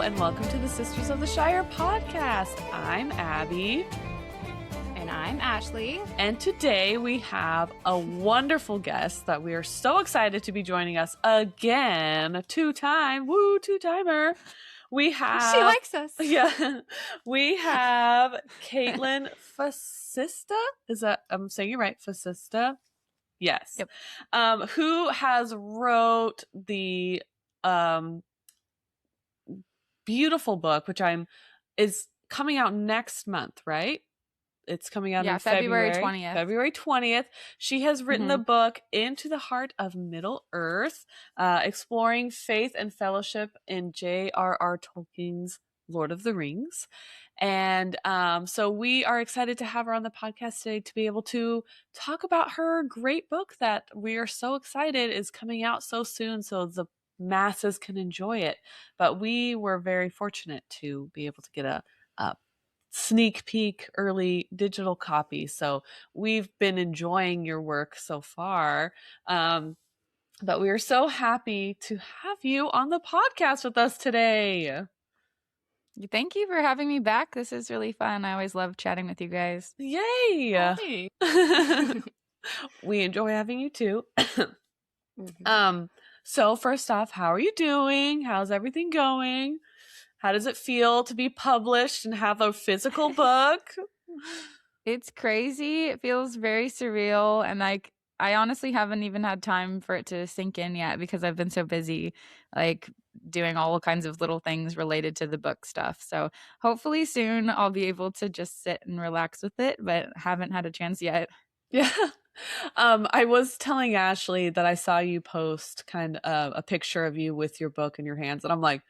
and welcome to the Sisters of the Shire Podcast. I'm Abby. And I'm Ashley. And today we have a wonderful guest that we are so excited to be joining us again. Two-timer. We have... She likes us. Yeah. We have Kaitlyn Facista. Is that... I'm saying it right. Facista? Yes. Yep. Who has wrote the beautiful book, which is coming out next month, right? It's coming out in February 20th. February 20th. She has written the book Into the Heart of Middle Earth, exploring faith and fellowship in J.R.R. Tolkien's Lord of the Rings. And so we are excited to have her on the podcast today to be able to talk about her great book that we are so excited is coming out so soon so the masses can enjoy it. But we were very fortunate to be able to get a sneak peek early digital copy. So we've been enjoying your work so far. But we are so happy to have you on the podcast with us today. Thank you for having me back. This is really fun. I always love chatting with you guys. Yay! Hey. We enjoy having you too. So first off, how are you doing? How's everything going? How does it feel to be published and have a physical book? It's crazy. It feels very surreal. And I honestly haven't even had time for it to sink in yet because I've been so busy, doing all kinds of little things related to the book stuff. So hopefully soon I'll be able to just sit and relax with it, but haven't had a chance yet. Yeah. I was telling Ashley that I saw you post kind of a picture of you with your book in your hands. And I'm like,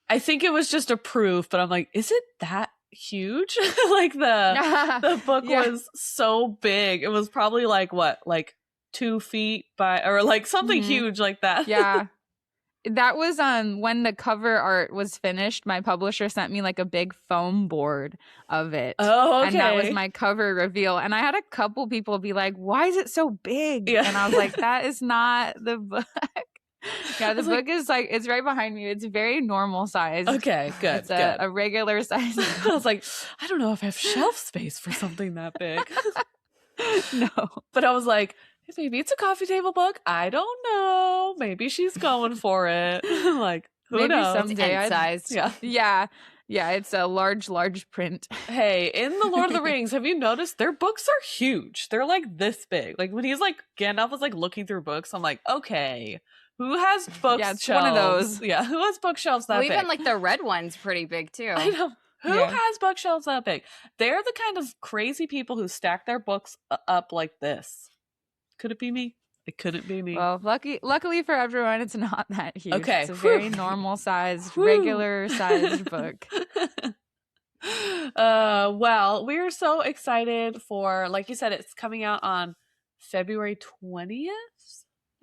I think it was just a proof, but I'm like, is it that huge? The book was so big. It was probably 2 feet by, or something huge like that. Yeah. That was when the cover art was finished, my publisher sent me a big foam board of it. Oh, okay. And that was my cover reveal. And I had a couple people be like, why is it so big? Yeah. And I was like, that is not the book. Yeah, the book is it's right behind me. It's very normal size. Okay, good. It's a regular size. I was like, I don't know if I have shelf space for something that big. No. But I was like, maybe it's a coffee table book. I don't know. Maybe she's going for it. Who knows? Someday sized. Yeah. Yeah, it's a large print. Hey, in the Lord of the Rings, have you noticed their books are huge? They're this big. When he's Gandalf was looking through books, I'm like, okay, who has bookshelves? Yeah, it's one of those. Yeah, who has bookshelves that big? Even the red one's pretty big too. I know. Who has bookshelves that big? They're the kind of crazy people who stack their books up like this. Could it be me? It couldn't be me. Well, luckily for everyone, it's not that huge. Okay. It's a very normal sized, regular sized book. Well, we're so excited for, like you said, it's coming out on February 20th.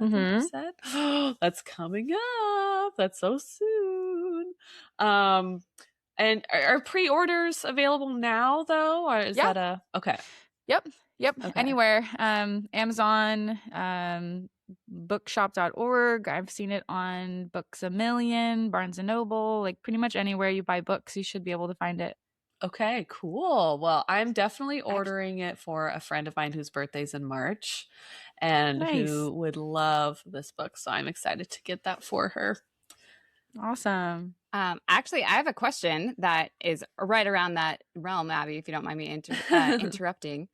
I think you said. That's coming up. That's so soon. And are pre-orders available now though, or is that okay? Yep. Okay. Anywhere. Amazon, bookshop.org. I've seen it on Books A Million, Barnes & Noble, pretty much anywhere you buy books, you should be able to find it. Okay, cool. Well, I'm definitely ordering it for a friend of mine whose birthday's in March and who would love this book. So I'm excited to get that for her. Awesome. Actually, I have a question that is right around that realm, Abby, if you don't mind me interrupting.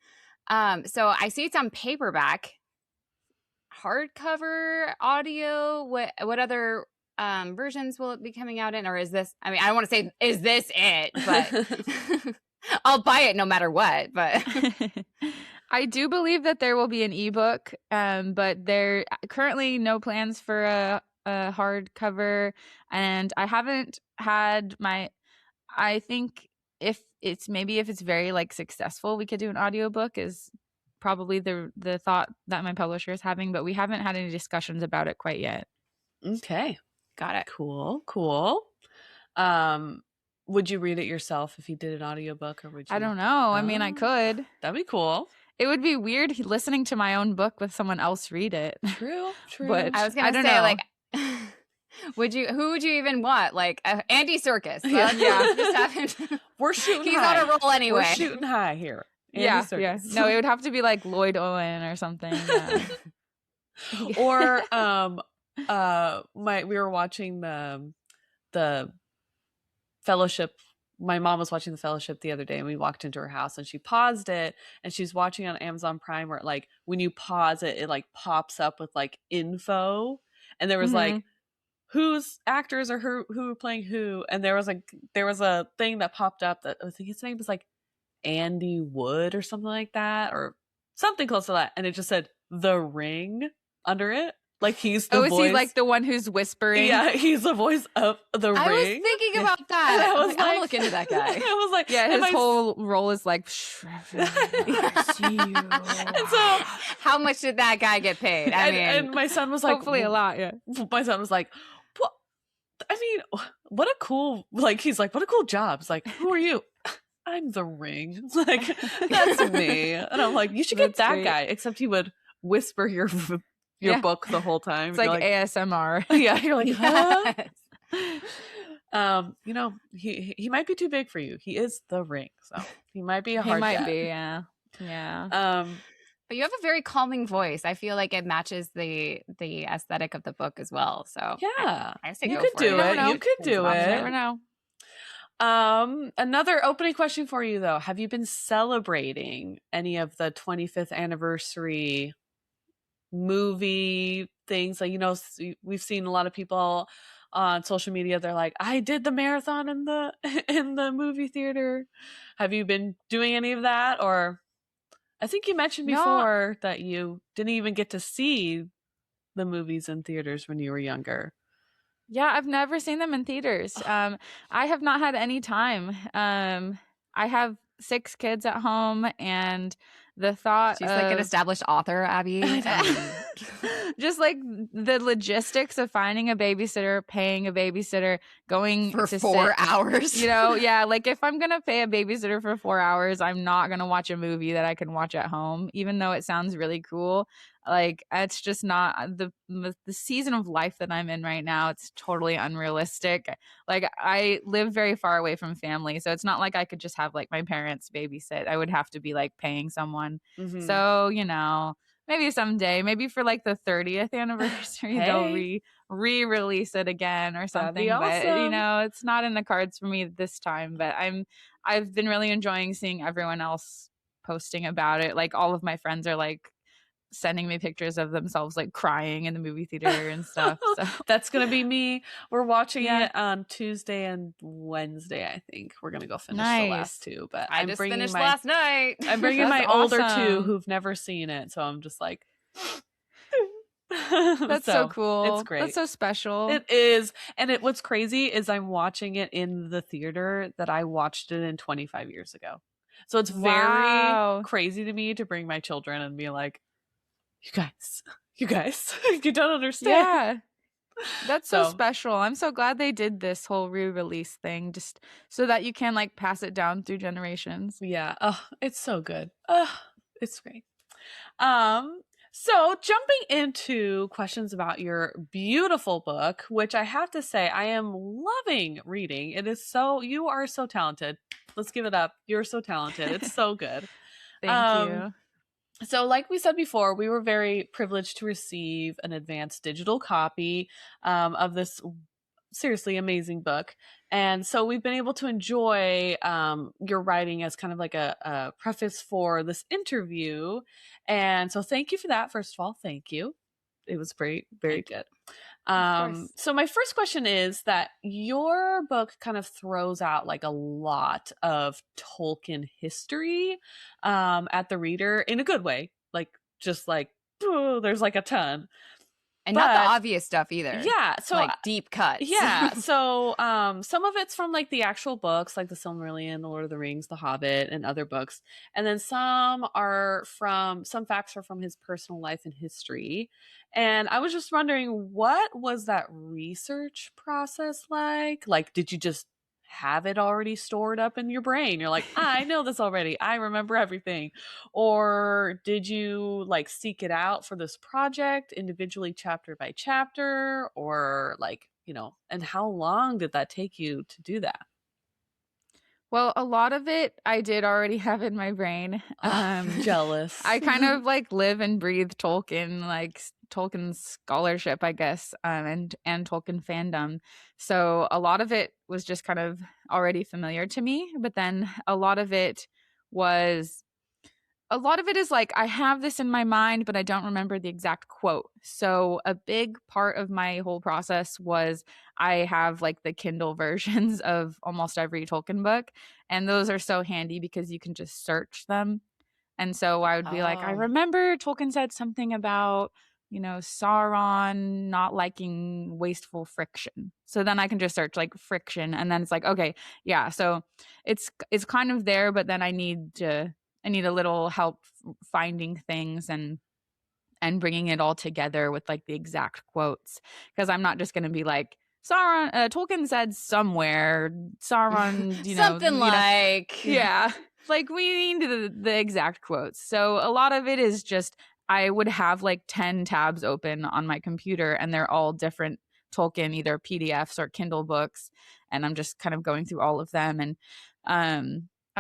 So I see it's on paperback, hardcover, audio. What other versions will it be coming out in? Or is this, I don't want to say, is this it? But I'll buy it no matter what. But I do believe that there will be an ebook, but there currently no plans for a hardcover. And I haven't had I think if it's very successful, we could do an audiobook is probably the thought that my publisher is having, but we haven't had any discussions about it quite yet. Okay. got it. Cool. Would you read it yourself if you did an audiobook, or would you? I don't know. I could. That'd be cool. It would be weird listening to my own book with someone else read it. True. But I was going to say, Who would you even want? Like Andy Serkis. Yeah. Just have him. We're shooting He's high. on a roll anyway. We're shooting high here. Andy Yeah. Serkis. No, it would have to be like Lloyd Owen or something. Or we were watching the Fellowship. My mom was watching the Fellowship the other day, and we walked into her house, and she paused it, and she's watching on Amazon Prime, where like when you pause it, it like pops up with like info, and there was like whose actors are who were playing who, and there was a thing that popped up that I think his name was like Andy Wood or something like that, or something close to that, and it just said The Ring under it. Like he's the voice. Is he like the one who's whispering? Yeah, he's the voice of The Ring. I was thinking about that. I was like, I'll look into that guy. I was like, yeah, his whole role is like, I see you. And so, how much did that guy get paid? And my son was like, hopefully a lot. Yeah. My son was like, what? I mean, what a cool, like, he's like, what a cool job. It's like, who are you? I'm The Ring. It's like, that's me. And I'm like, you should get that guy, except he would whisper your book the whole time. It's like ASMR. Yeah, you're like, huh? You know, he might be too big for you. He is The Ring, so he might be a hard. He might get. be, yeah. But you have a very calming voice. I feel like it matches the aesthetic of the book as well. So yeah, I say you go could for do it. it. You could do it. You never know. Another opening question for you though. Have you been celebrating any of the 25th anniversary movie things? Like, you know, we've seen a lot of people on social media, they're like, I did the marathon in the movie theater. Have you been doing any of that? Or I think you mentioned before that you didn't even get to see the movies in theaters when you were younger. Yeah, I've never seen them in theaters. I have not had any time. I have 6 kids at home, and the thought she's like an established author, Abby. Just like the logistics of finding a babysitter, paying a babysitter, going for to 4 hours. You know, yeah. Like if I'm gonna pay a babysitter for 4 hours, I'm not gonna watch a movie that I can watch at home, even though it sounds really cool. Like it's just not the season of life that I'm in right now. It's totally unrealistic. Like I live very far away from family, so it's not like I could just have like my parents babysit. I would have to be like paying someone. Mm-hmm. So, you know, maybe someday, maybe for like the 30th anniversary, they'll re-release it again or something. Awesome. But you know, it's not in the cards for me this time. But I've been really enjoying seeing everyone else posting about it. Like all of my friends are like sending me pictures of themselves like crying in the movie theater and stuff. So that's gonna be me. We're watching it on Tuesday and Wednesday. I think we're gonna go finish the last 2. But I just finished last night. I'm bringing my older 2 who've never seen it, so I'm just like, that's so cool. It's great. That's so special. It is. And what's crazy is I'm watching it in the theater that I watched it in 25 years ago. So it's very crazy to me to bring my children and be like, you guys, you don't understand. Yeah. That's so special. I'm so glad they did this whole re-release thing just so that you can like pass it down through generations. Yeah. Oh, it's so good. It's great. So jumping into questions about your beautiful book, which I have to say I am loving reading. You are so talented. Let's give it up. You're so talented. It's so good. Thank you. So like we said before, we were very privileged to receive an advanced digital copy of this seriously amazing book. And so we've been able to enjoy your writing as kind of like a preface for this interview. And so thank you for that. First of all, thank you. It was very, very good. So my first question is that your book kind of throws out like a lot of Tolkien history at the reader in a good way. Like just like, there's like a ton. And not the obvious stuff either. Yeah. So like deep cuts. Yeah. So some of it's from like the actual books, like the Silmarillion, the Lord of the Rings, the Hobbit, and other books. And then some facts are from his personal life and history. And I was just wondering, what was that research process like? Like, did you just have it already stored up in your brain? You're like, I know this already. I remember everything. Or did you like seek it out for this project individually, chapter by chapter? Or like, and how long did that take you to do that? Well, a lot of it I did already have in my brain. Jealous. I kind of like live and breathe Tolkien, like Tolkien scholarship, I guess, and Tolkien fandom. So a lot of it was just kind of already familiar to me, but then a lot of it is like I have this in my mind, but I don't remember the exact quote. So a big part of my whole process was I have like the Kindle versions of almost every Tolkien book, and those are so handy because you can just search them. And so I would be like, I remember Tolkien said something about, Sauron not liking wasteful friction. So then I can just search like friction, and then it's like, okay, yeah. So it's kind of there, but then I need a little help finding things and bringing it all together with like the exact quotes, because I'm not just going to be like, Sauron, Tolkien said somewhere, Sauron, something like, yeah, like we need the exact quotes. So a lot of it is just, I would have like 10 tabs open on my computer, and they're all different Tolkien, either PDFs or Kindle books. And I'm just kind of going through all of them. And I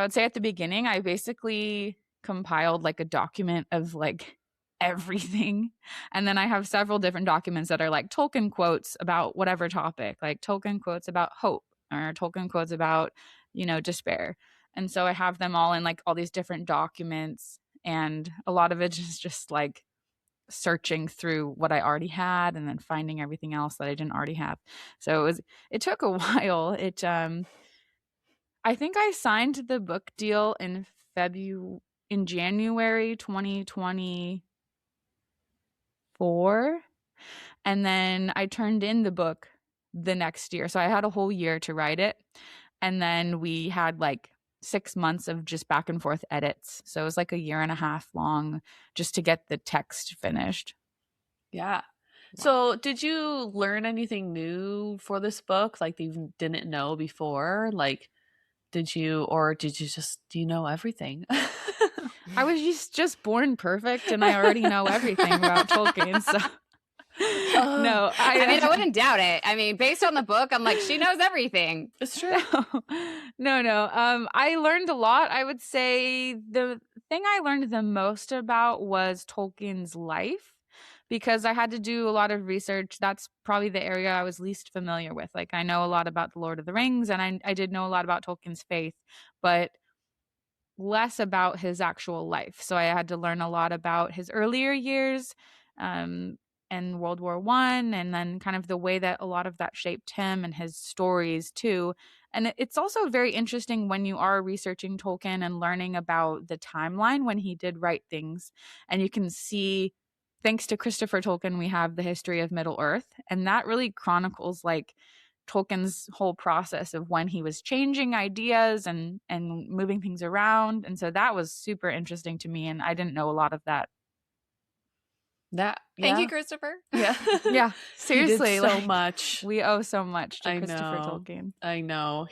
would say at the beginning, I basically compiled like a document of like everything. And then I have several different documents that are like Tolkien quotes about whatever topic, like Tolkien quotes about hope, or Tolkien quotes about, despair. And so I have them all in like all these different documents. And a lot of it is just like searching through what I already had and then finding everything else that I didn't already have. So it took a while. I think I signed the book deal in January 2024, and then I turned in the book the next year. So I had a whole year to write it, and then we had like 6 months of just back and forth edits. So it was like a year and a half long just to get the text finished. Yeah. So did you learn anything new for this book, like that you didn't know before? Like, do you know everything? I was just born perfect, and I already know everything about Tolkien. So no, I mean, I wouldn't doubt it. I mean, based on the book, I'm like, she knows everything. It's true. No. I learned a lot. I would say the thing I learned the most about was Tolkien's life, because I had to do a lot of research. That's probably the area I was least familiar with. Like, I know a lot about The Lord of the Rings, and I did know a lot about Tolkien's faith, but less about his actual life. So I had to learn a lot about his earlier years, and World War I, and then kind of the way that a lot of that shaped him and his stories too. And it's also very interesting when you are researching Tolkien and learning about the timeline when he did write things. And you can see, thanks to Christopher Tolkien, we have the history of Middle Earth, and that really chronicles like Tolkien's whole process of when he was changing ideas and moving things around. And so that was super interesting to me, and I didn't know a lot of that. Thank you, Christopher. Yeah. Seriously, so much. We owe so much to Christopher Tolkien. I know.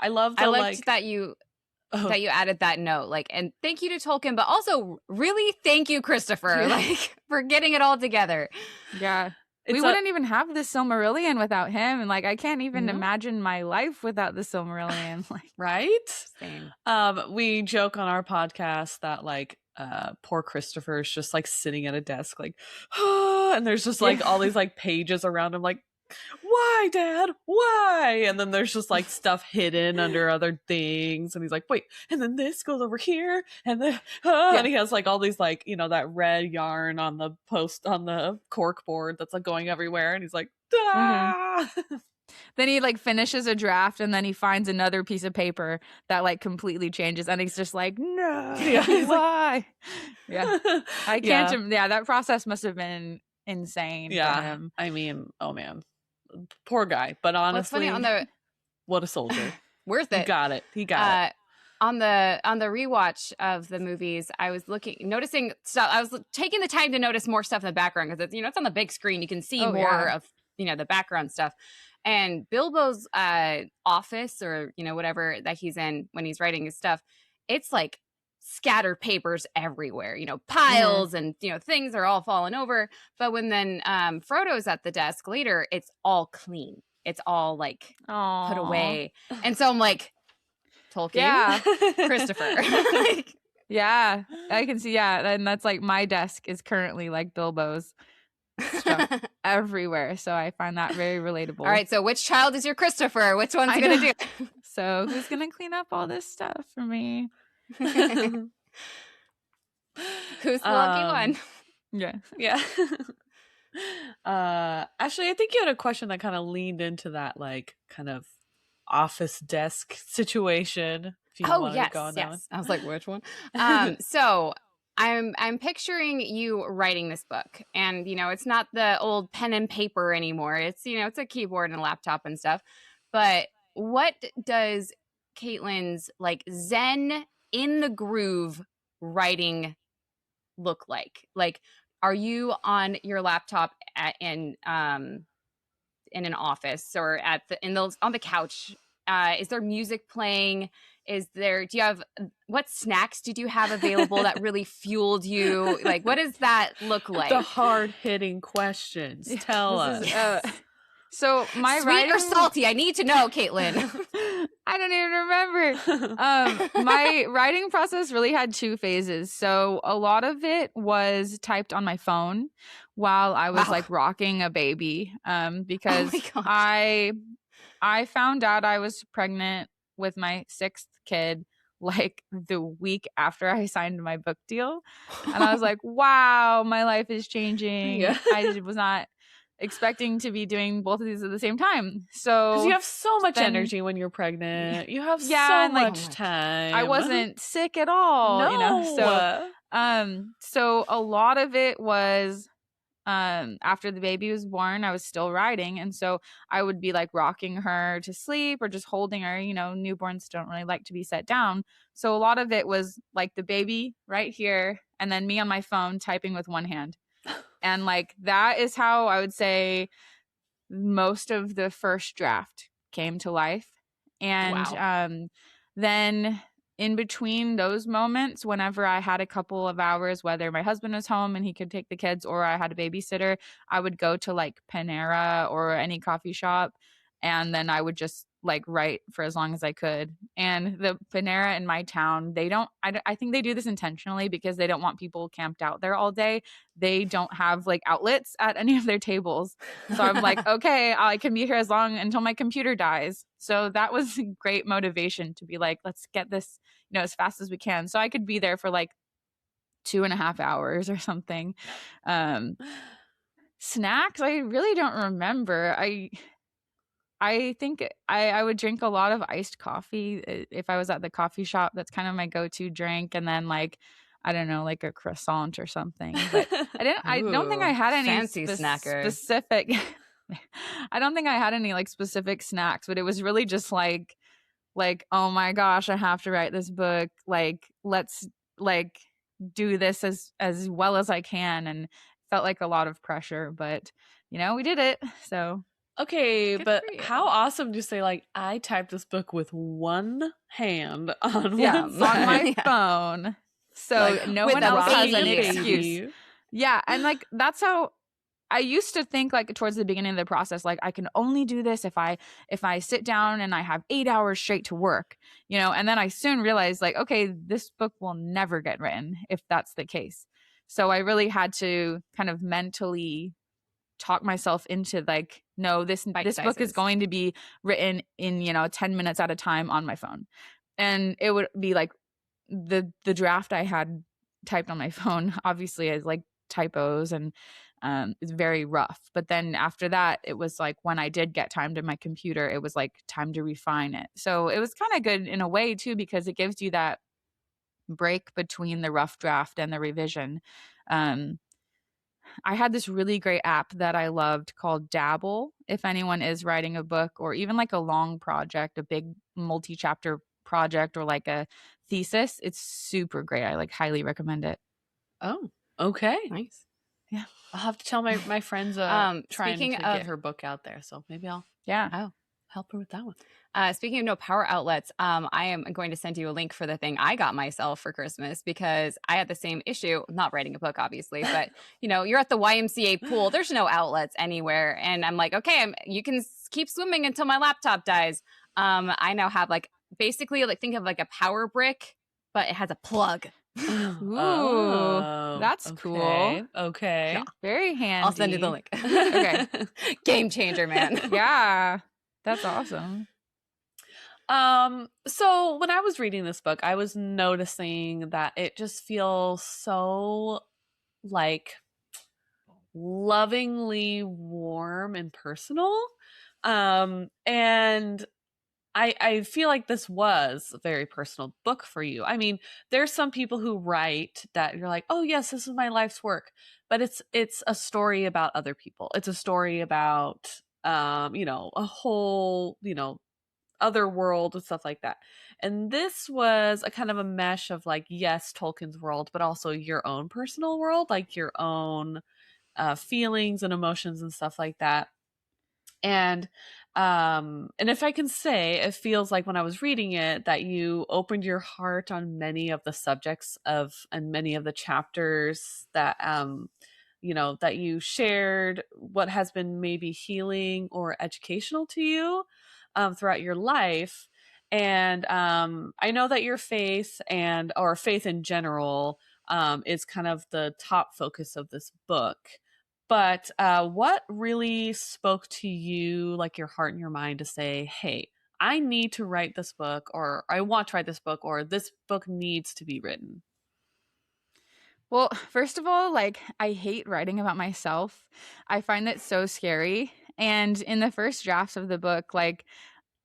I loved that you added that note, like, and thank you to Tolkien, but also really thank you, Christopher, like, for getting it all together. Yeah. We wouldn't even have the Silmarillion without him, and like I can't even imagine my life without the Silmarillion. Like, right? Same. We joke on our podcast that like poor Christopher is just like sitting at a desk like, and there's just like all these like pages around him like, why, Dad? Why? And then there's just like stuff hidden under other things, and he's like, wait, and then this goes over here, and then and he has like all these like, that red yarn on the cork board that's like going everywhere, and he's like, Then he like finishes a draft, and then he finds another piece of paper that like completely changes, and he's just like, no, why? I can't. Yeah, that process must have been insane. Yeah, for him. I mean, oh man, poor guy. But honestly, what a soldier. Worth it. He got it. On the rewatch of the movies, I was noticing stuff. I was taking the time to notice more stuff in the background, because it's it's on the big screen. You can see more of the background stuff. And Bilbo's office, or whatever that he's in when he's writing his stuff, it's like scattered papers everywhere, piles and, things are all falling over. But when then Frodo's at the desk later, it's all clean. It's all like put away. And so I'm like, Tolkien, Christopher. Yeah, I can see. Yeah. And that's like my desk is currently like Bilbo's stuff everywhere. So I find that very relatable. All right. So which child is your Christopher? Which one's going to do? So who's going to clean up all this stuff for me? Who's the lucky one? Yeah. Actually, I think you had a question that kind of leaned into that, like, kind of office desk situation. Yes. I was like, which one? So I'm picturing you writing this book, and it's not the old pen and paper anymore. It's it's a keyboard and a laptop and stuff. But what does Kaitlyn's like Zen in the groove writing look like? Like, are you on your laptop in an office or on the couch? Is there music playing? What snacks did you have available that really fueled you? Like, what does that look like? The hard-hitting questions. Tell us. So my sweet writing... or salty? I need to know, Kaitlyn. I don't even remember. My writing process really had 2 phases. So a lot of it was typed on my phone while I was like rocking a baby. Because I found out I was pregnant with my 6th kid like the week after I signed my book deal. And I was like, wow, my life is changing. Yeah. I was not expecting to be doing both of these at the same time. So 'cause you have so much energy when you're pregnant. You have so much time. I wasn't sick at all. No. So a lot of it was after the baby was born, I was still writing. And so I would be like rocking her to sleep or just holding her. Newborns don't really like to be set down. So a lot of it was like the baby right here and then me on my phone typing with one hand. And like that is how I would say most of the first draft came to life. And then in between those moments, whenever I had a couple of hours, whether my husband was home and he could take the kids or I had a babysitter, I would go to like Panera or any coffee shop. And then I would just like write for as long as I could. And the Panera in my town, I think they do this intentionally because they don't want people camped out there all day. They don't have like outlets at any of their tables. So I'm like, okay, I can be here as long until my computer dies. So that was great motivation to be like, let's get this, as fast as we can. So I could be there for like 2.5 hours or something. Snacks, I really don't remember. I think I would drink a lot of iced coffee if I was at the coffee shop. That's kind of my go-to drink. And then like, I don't know, like a croissant or something. But I don't think I had any fancy specific. I don't think I had any like specific snacks, but it was really just like, oh my gosh, I have to write this book. Like, let's like do this as well as I can. And felt like a lot of pressure, but we did it. So. Okay, but how awesome to say like I typed this book with one hand on on my phone, so like, no one else has any excuse. Yeah, and like that's how I used to think. Like towards the beginning of the process, like I can only do this if I sit down and I have 8 hours straight to work, And then I soon realized like, okay, this book will never get written if that's the case. So I really had to kind of mentally talk myself into like, no, this book is going to be written in 10 minutes at a time on my phone. And it would be like the draft I had typed on my phone obviously is like typos and it's very rough. But then after that, it was like when I did get time to my computer, it was like time to refine it. So it was kind of good in a way too, because it gives you that break between the rough draft and the revision. I had this really great app that I loved called Dabble. If anyone is writing a book or even like a long project, a big multi-chapter project or like a thesis, it's super great. I like highly recommend it. Oh, okay. Nice. Yeah. I'll have to tell my friends trying to get her book out there. So maybe I'll. Yeah. Oh, help her with that one. Speaking of no power outlets, I am going to send you a link for the thing I got myself for Christmas because I had the same issue. Not writing a book, obviously, but you're at the YMCA pool. There's no outlets anywhere, and I'm like, okay, you can keep swimming until my laptop dies. I now have basically think of like a power brick, but it has a plug. Ooh, that's cool. Okay. Yeah. Very handy. I'll send you the link. Okay. Game changer, man. Yeah. That's awesome. So when I was reading this book, I was noticing that it just feels so lovingly warm and personal. And I feel like this was a very personal book for you. I mean, there's some people who write that you're like, oh yes, this is my life's work, but it's a story about other people. It's a story about a whole other world and stuff like that. And this was a kind of a mesh of yes, Tolkien's world, but also your own personal world, your own feelings and emotions and stuff like that. And if I can say, it feels like when I was reading it that you opened your heart on many of the subjects and many of the chapters that that you shared what has been maybe healing or educational to you throughout your life. And I know that your faith or faith in general is kind of the top focus of this book. But what really spoke to you, your heart and your mind, to say, hey, I need to write this book, or I want to write this book, or this book needs to be written? Well, first of all, I hate writing about myself. I find that so scary. And in the first drafts of the book,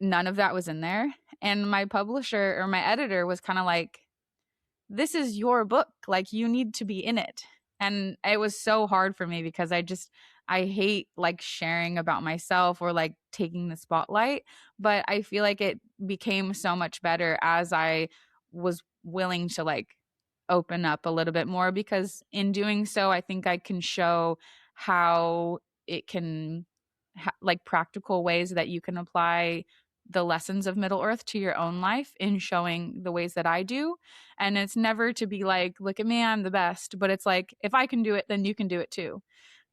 none of that was in there. And my publisher or my editor was kind of like, this is your book. You need to be in it. And it was so hard for me because I hate sharing about myself or taking the spotlight. But I feel like it became so much better as I was willing to open up a little bit more, because in doing so, I think I can show how it can practical ways that you can apply the lessons of Middle Earth to your own life in showing the ways that I do. And it's never to be look at me, I'm the best, but it's if I can do it, then you can do it too.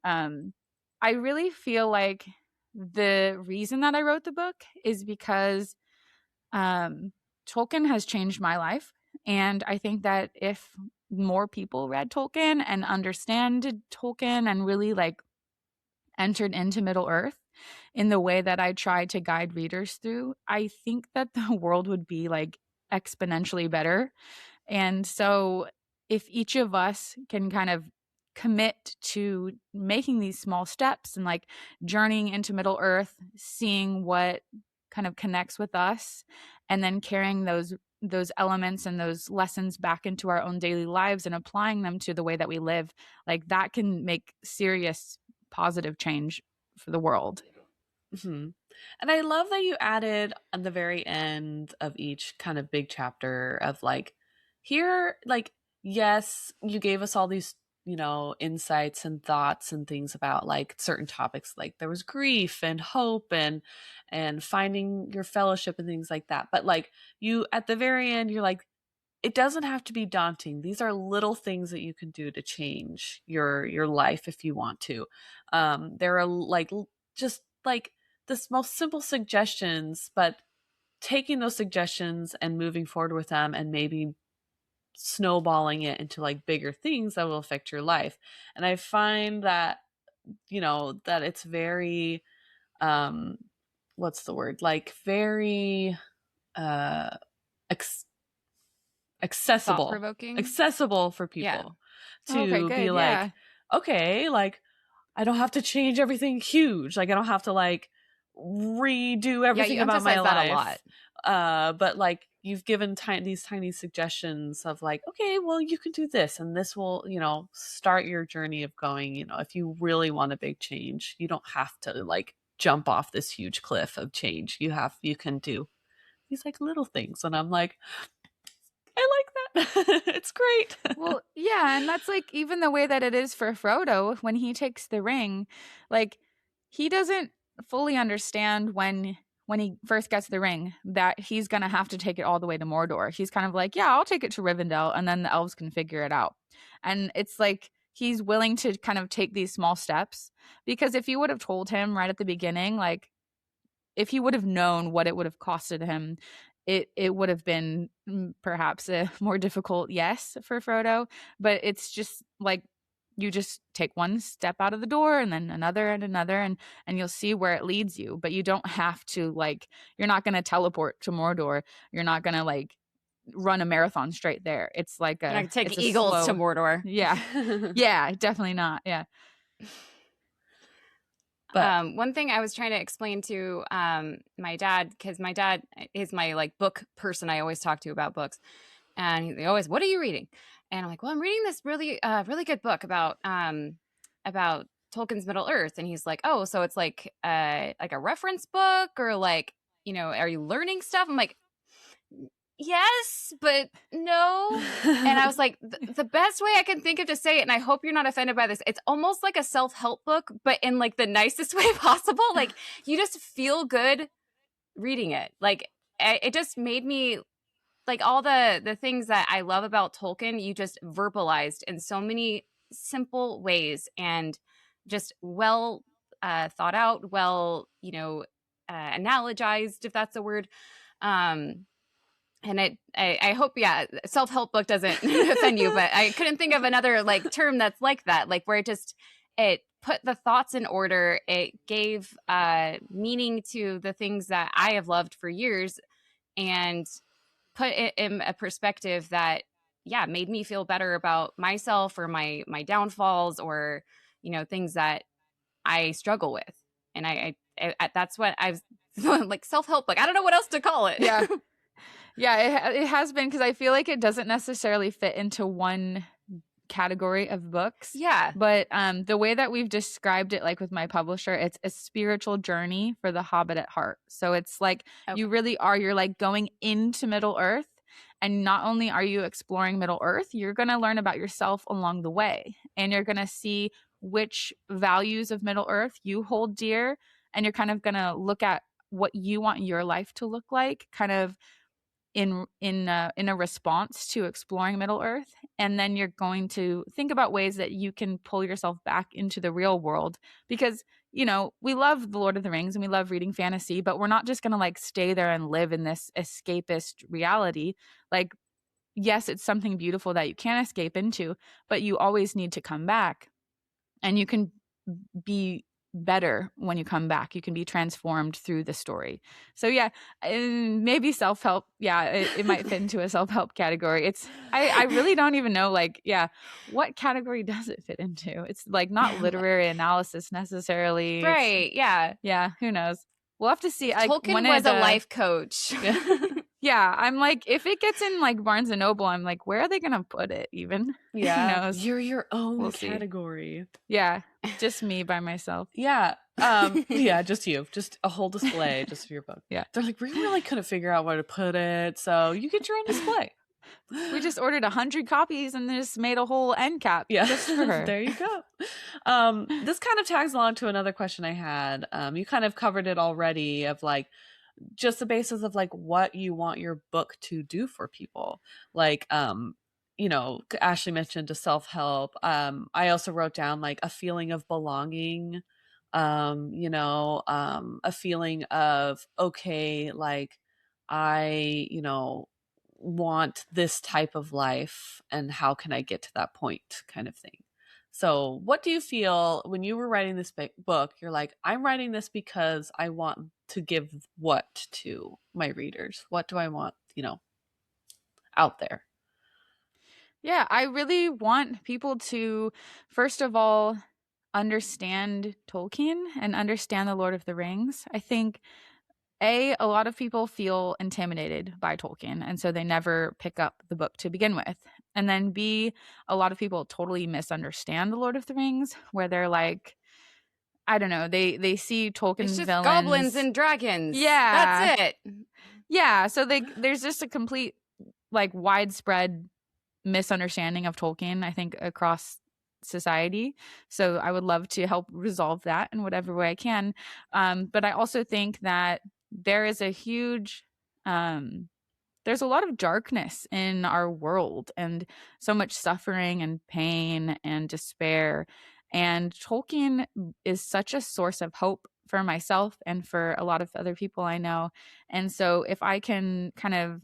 I really feel like the reason that I wrote the book is because Tolkien has changed my life. And I think that if more people read Tolkien and understood Tolkien and really entered into Middle Earth in the way that I try to guide readers through, I think that the world would be exponentially better. And so if each of us can kind of commit to making these small steps and journeying into Middle Earth, seeing what kind of connects with us, and then carrying those elements and those lessons back into our own daily lives and applying them to the way that we live, that can make serious positive change for the world. Mm-hmm. And I love that you added at the very end of each kind of big chapter of here, yes, you gave us all these insights and thoughts and things about certain topics, there was grief and hope and finding your fellowship and things like that. But you at the very end, you're it doesn't have to be daunting. These are little things that you can do to change your life if you want to. There are just this most simple suggestions, but taking those suggestions and moving forward with them and maybe snowballing it into bigger things that will affect your life. And I find that that it's very what's the word, very accessible for people to be okay, I don't have to change everything huge, I don't have to redo everything about my life that a lot. But you've given these tiny suggestions of okay, well, you can do this, and this will start your journey of going, if you really want a big change, you don't have to jump off this huge cliff of change. You can do these little things, and I'm I like that. It's great. Well, yeah, and that's even the way that it is for Frodo when he takes the ring. He doesn't fully understand when when he first gets the ring, that he's going to have to take it all the way to Mordor. He's kind of like, yeah, I'll take it to Rivendell and then the elves can figure it out. And it's like he's willing to kind of take these small steps, because if you would have told him right at the beginning, like if he would have known what it would have costed him, it would have been perhaps a more difficult yes for Frodo. But it's just like you just take one step out of the door and then another and another, and you'll see where it leads you. But you don't have to, like, you're not going to teleport to Mordor. You're not going to like run a marathon straight there. It's like take eagles to Mordor. Yeah. Yeah, definitely not. Yeah. But one thing I was trying to explain to my dad, because my dad is my like book person I always talk to about books, and he always, what are you reading? And I'm like, well, I'm reading this really really good book about Tolkien's Middle Earth. And he's like, oh, so it's like a reference book, or like, you know, are you learning stuff? I'm like, yes, but no. And I was like, the best way I can think of to say it, and I hope you're not offended by this, it's almost like a self-help book, but in like the nicest way possible. Like you just feel good reading it. Like it just made me like all the things that I love about Tolkien, you just verbalized in so many simple ways, and just well thought out, well, you know, analogized, if that's a word. And I hope, yeah, self-help book doesn't offend you, but I couldn't think of another like term that's like that, like where it put the thoughts in order. It gave meaning to the things that I have loved for years, and put it in a perspective that, yeah, made me feel better about myself or my downfalls, or, you know, things that I struggle with. And I that's what I've like self-help, like I don't know what else to call it. Yeah. Yeah, it has been, because I feel like it doesn't necessarily fit into one category of books. Yeah. But the way that we've described it, like with my publisher, it's a spiritual journey for the hobbit at heart. So it's like you really are, you're like going into Middle Earth, and not only are you exploring Middle Earth, you're going to learn about yourself along the way, and you're going to see which values of Middle Earth you hold dear, and you're kind of going to look at what you want your life to look like, kind of in a response to exploring Middle Earth. And then you're going to think about ways that you can pull yourself back into the real world, because, you know, we love the Lord of the Rings and we love reading fantasy, but we're not just going to like stay there and live in this escapist reality. Like, yes, it's something beautiful that you can escape into, but you always need to come back, and you can be better when you come back. You can be transformed through the story. So yeah, maybe self-help, yeah, it might fit into a self-help category. It's I really don't even know, like, yeah, what category does it fit into? It's like not literary analysis necessarily, right? Yeah, who knows, we'll have to see. Tolkien was a life coach. Yeah, I'm like, if it gets in like Barnes and Noble, I'm like, where are they gonna put it even? Yeah, who knows? You're your own category. Yeah, just me by myself. Yeah. Yeah, just you. Just a whole display just for your book. Yeah. They're like, we really couldn't figure out where to put it, so you get your own display. We just ordered 100 copies and just made a whole end cap just for her. There you go. This kind of tags along to another question I had. You kind of covered it already, of like just the basis of like what you want your book to do for people. Like, you know, Ashley mentioned a self-help. I also wrote down like a feeling of belonging, you know, a feeling of, okay, like I, you know, want this type of life, and how can I get to that point, kind of thing. So what do you feel when you were writing this book? You're like, I'm writing this because I want to give what to my readers? What do I want, you know, out there? Yeah, I really want people to, first of all, understand Tolkien and understand the Lord of the Rings. I think a lot of people feel intimidated by Tolkien, and so they never pick up the book to begin with. And then B, a lot of people totally misunderstand the Lord of the Rings, where they're like, I don't know, they see Tolkien's it's just villains, goblins and dragons. Yeah, that's it. Yeah, so there's just a complete like widespread misunderstanding of Tolkien, I think, across society. So I would love to help resolve that in whatever way I can. But I also think that there is a huge there's a lot of darkness in our world and so much suffering and pain and despair. And Tolkien is such a source of hope for myself and for a lot of other people I know. And so if I can kind of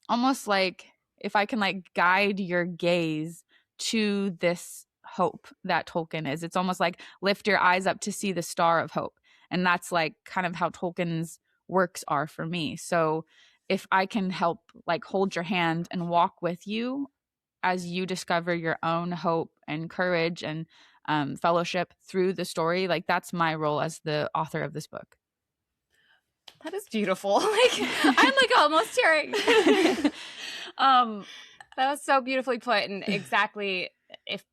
almost like, if I can like guide your gaze to this hope that Tolkien is, it's almost like lift your eyes up to see the star of hope. And that's like kind of how Tolkien's works are for me. So if I can help like hold your hand and walk with you as you discover your own hope and courage and fellowship through the story, like that's my role as the author of this book. That is beautiful. Like I'm like almost tearing. That was so beautifully put, and exactly if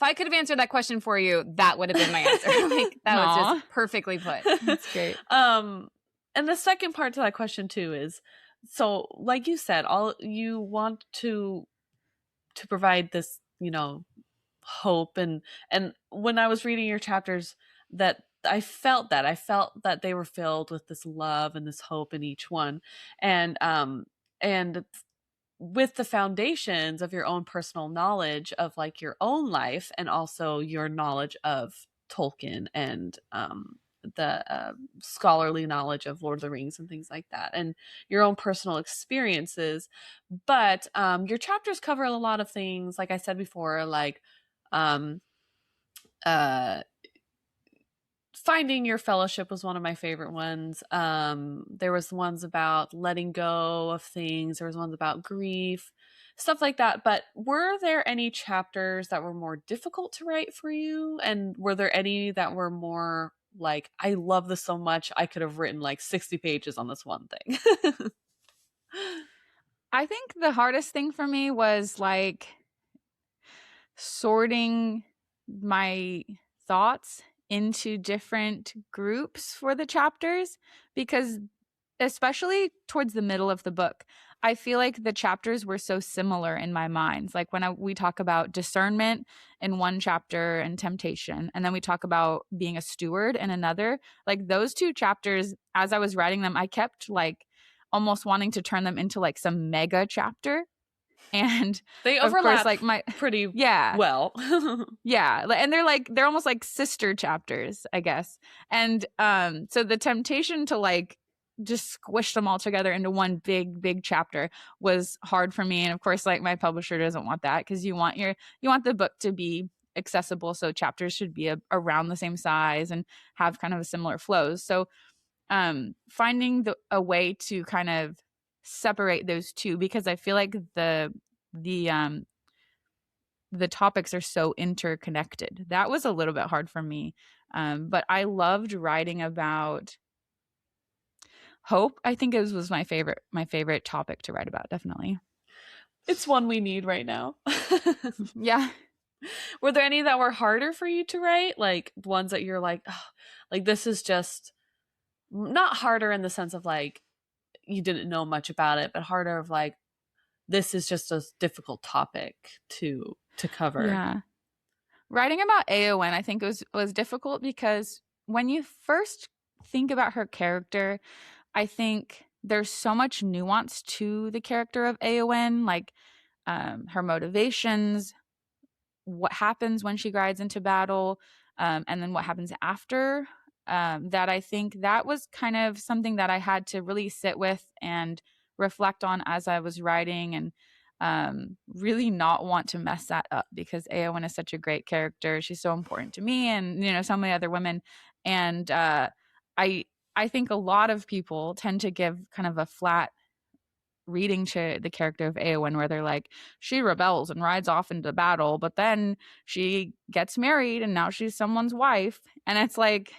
I could have answered that question for you, that would have been my answer. Like that was just perfectly put. That's great. And the second part to that question too is, so like you said, all you want to provide this, you know, hope, and when I was reading your chapters, that I felt that they were filled with this love and this hope in each one, and with the foundations of your own personal knowledge of like your own life, and also your knowledge of Tolkien and the scholarly knowledge of Lord of the Rings and things like that, and your own personal experiences. But your chapters cover a lot of things, like I said before, like finding your fellowship was one of my favorite ones. There was ones about letting go of things. There was ones about grief, stuff like that. But were there any chapters that were more difficult to write for you? And were there any that were more like, I love this so much, I could have written like 60 pages on this one thing? I think the hardest thing for me was like sorting my thoughts into different groups for the chapters, because especially towards the middle of the book, I feel like the chapters were so similar in my mind. Like when we talk about discernment in one chapter and temptation, and then we talk about being a steward in another, like those two chapters, as I was writing them, I kept like almost wanting to turn them into like some mega chapter. And they overlap, of course, like pretty well. Yeah, and they're almost like sister chapters, I guess. And so the temptation to like just squish them all together into one big chapter was hard for me. And of course, like my publisher doesn't want that, because you want the book to be accessible, so chapters should be around the same size and have kind of a similar flows. So finding a way to kind of separate those two, because I feel like the topics are so interconnected. That was a little bit hard for me, but I loved writing about hope. I think it was my favorite topic to write about. Definitely, it's one we need right now. Yeah. Were there any that were harder for you to write, like ones that you're like, oh, like this is just not harder in the sense of like you didn't know much about it, but harder of like, this is just a difficult topic to cover? Yeah. Writing about Éowyn, I think was difficult, because when you first think about her character, I think there's so much nuance to the character of Éowyn, like her motivations, what happens when she rides into battle, and then what happens after. That I think that was kind of something that I had to really sit with and reflect on as I was writing, and really not want to mess that up, because Éowyn is such a great character. She's so important to me and, you know, so many other women. And I think a lot of people tend to give kind of a flat reading to the character of Éowyn, where they're like, she rebels and rides off into battle, but then she gets married and now she's someone's wife. And it's like,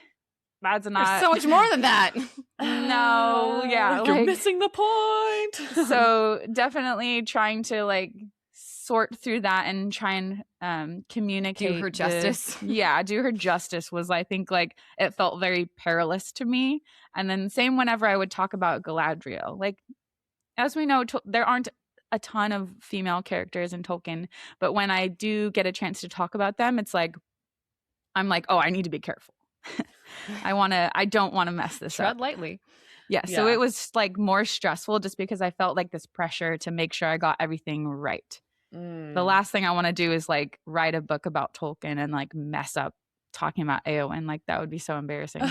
that's not... There's so much more than that. No, yeah. You're missing the point. So definitely trying to like sort through that and try and communicate. Do her justice. Do her justice was, I think, like it felt very perilous to me. And then same whenever I would talk about Galadriel. Like, as we know, there aren't a ton of female characters in Tolkien, but when I do get a chance to talk about them, it's like, I'm like, oh, I need to be careful. I don't want to mess this up. Tread lightly. Yeah, so it was like more stressful just because I felt like this pressure to make sure I got everything right. The last thing I want to do is like write a book about Tolkien and like mess up talking about Eowyn. Like that would be so embarrassing.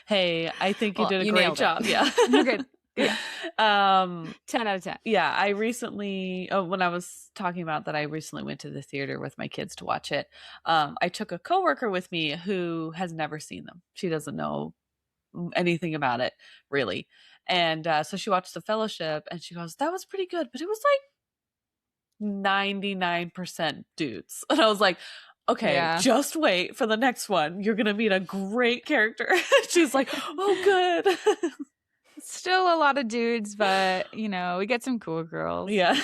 Hey, I think you did a great job. Yeah. You're good. Yeah. 10 out of 10. Yeah, I recently, when I was talking about that, I recently went to the theater with my kids to watch it. I took a coworker with me who has never seen them. She doesn't know anything about it, really. And so she watched The Fellowship and she goes, that was pretty good, but it was like 99% dudes. And I was like, okay, just wait for the next one. You're going to meet a great character. She's like, oh, good. Still a lot of dudes, but you know, we get some cool girls. Yeah.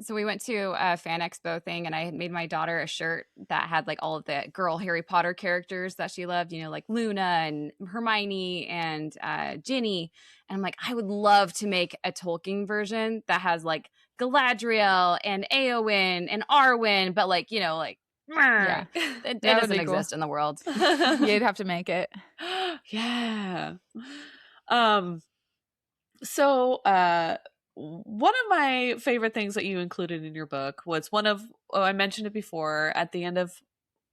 So we went to a fan expo thing and I had made my daughter a shirt that had like all of the girl Harry Potter characters that she loved, you know, like Luna and Hermione and Ginny. And I'm like, I would love to make a Tolkien version that has like Galadriel and Eowyn and Arwen, but like, you know, like it doesn't exist in the world. You'd have to make it. Yeah. So one of my favorite things that you included in your book was I mentioned it before, at the end of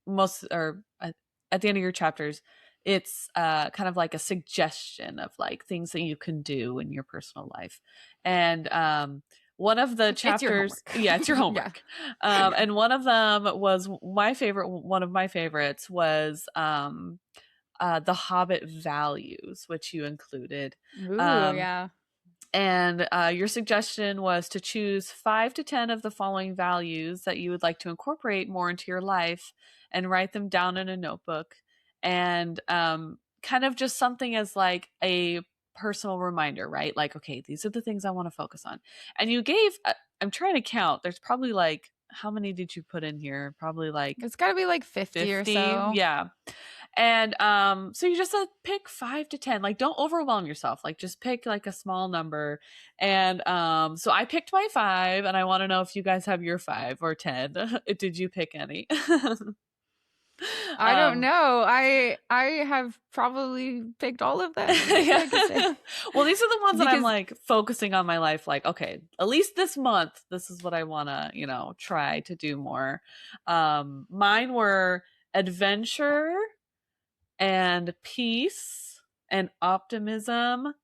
at the end of your chapters, it's kind of like a suggestion of like things that you can do in your personal life. And one of the chapters, it's your homework. And one of them was one of my favorites was the hobbit values, which you included. Ooh, yeah. And your suggestion was to choose 5 to 10 of the following values that you would like to incorporate more into your life and write them down in a notebook. And kind of just something as like a personal reminder, right? Like, okay, these are the things I want to focus on. And you gave, I'm trying to count, there's probably like, how many did you put in here? Probably like, it's got to be like 50 or so. Yeah. And so you just pick 5 to 10. Like, don't overwhelm yourself. Like, just pick like a small number. And so I picked my 5, and I want to know if you guys have your 5 or 10. Did you pick any? I don't know. I have probably picked all of them. Yeah. Well, these are the ones that I'm like focusing on my life. Like, okay, at least this month, this is what I want to, you know, try to do more. Mine were adventure and peace and optimism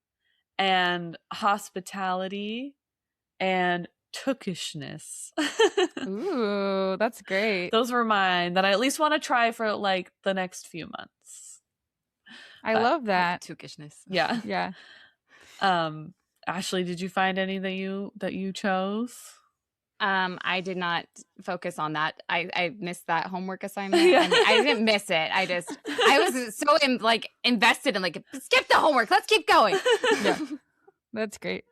and hospitality and tookishness. Ooh, that's great. Those were mine that I at least want to try for like the next few months. I love that. Tookishness. Yeah. Yeah. Ashley, did you find any that you chose? I did not focus on that. I missed that homework assignment. I mean, I didn't miss it. I was so invested in like, skip the homework. Let's keep going. Yeah. That's great.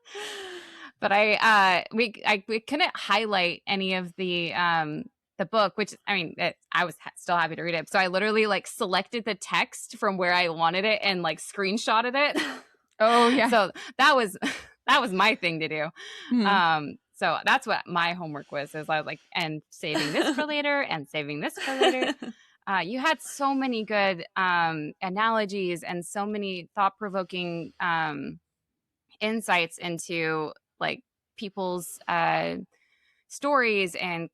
But we couldn't highlight any of the book, which I mean, I was still happy to read it. So I literally like selected the text from where I wanted it and like screenshotted it. Oh yeah. So that was my thing to do. Mm-hmm. So that's what my homework was. Is I was like, and saving this for later, and saving this for later. You had so many good analogies and so many thought-provoking insights into like people's stories and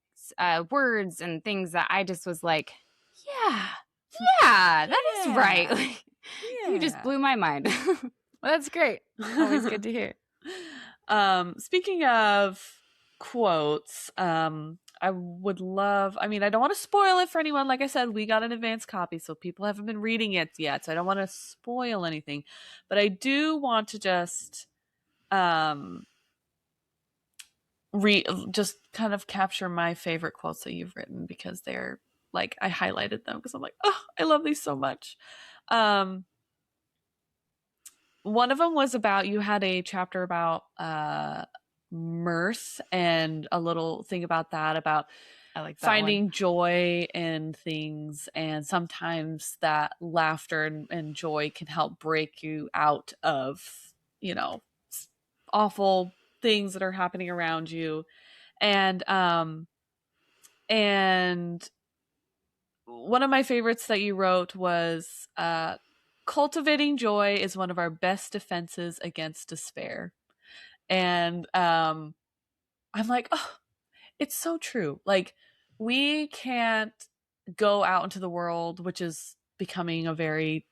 words and things that I just was like, yeah, that is right. Like, you just blew my mind. Well, that's great. Always good to hear. Speaking of quotes, I would love, I mean, I don't want to spoil it for anyone. Like I said, we got an advanced copy, so people haven't been reading it yet. So I don't want to spoil anything, but I do want to just just kind of capture my favorite quotes that you've written, because they're like, I highlighted them because I'm like, oh, I love these so much. One of them was about, you had a chapter about mirth and a little thing about that, about I like that finding joy in things, and sometimes that laughter and joy can help break you out of, you know, awful things that are happening around you. And one of my favorites that you wrote was cultivating joy is one of our best defenses against despair. And I'm like, oh, it's so true. Like, we can't go out into the world, which is becoming a very,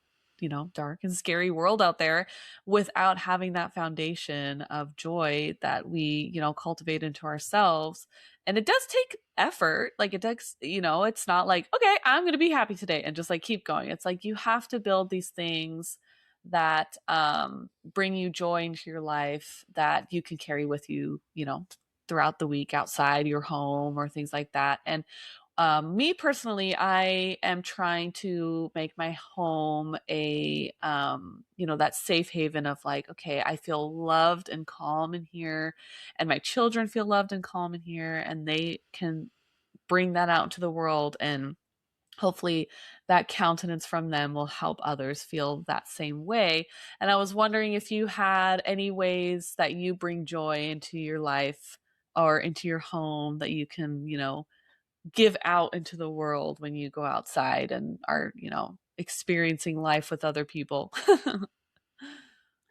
dark and scary world out there, without having that foundation of joy that we, cultivate into ourselves. And it does take effort. Like, it does, it's not like, okay, I'm going to be happy today and just like keep going. It's like you have to build these things that bring you joy into your life that you can carry with you, throughout the week outside your home or things like that. And me personally, I am trying to make my home a, that safe haven of like, okay, I feel loved and calm in here, and my children feel loved and calm in here, and they can bring that out into the world, and hopefully that countenance from them will help others feel that same way. And I was wondering if you had any ways that you bring joy into your life or into your home that you can, give out into the world when you go outside and are, experiencing life with other people.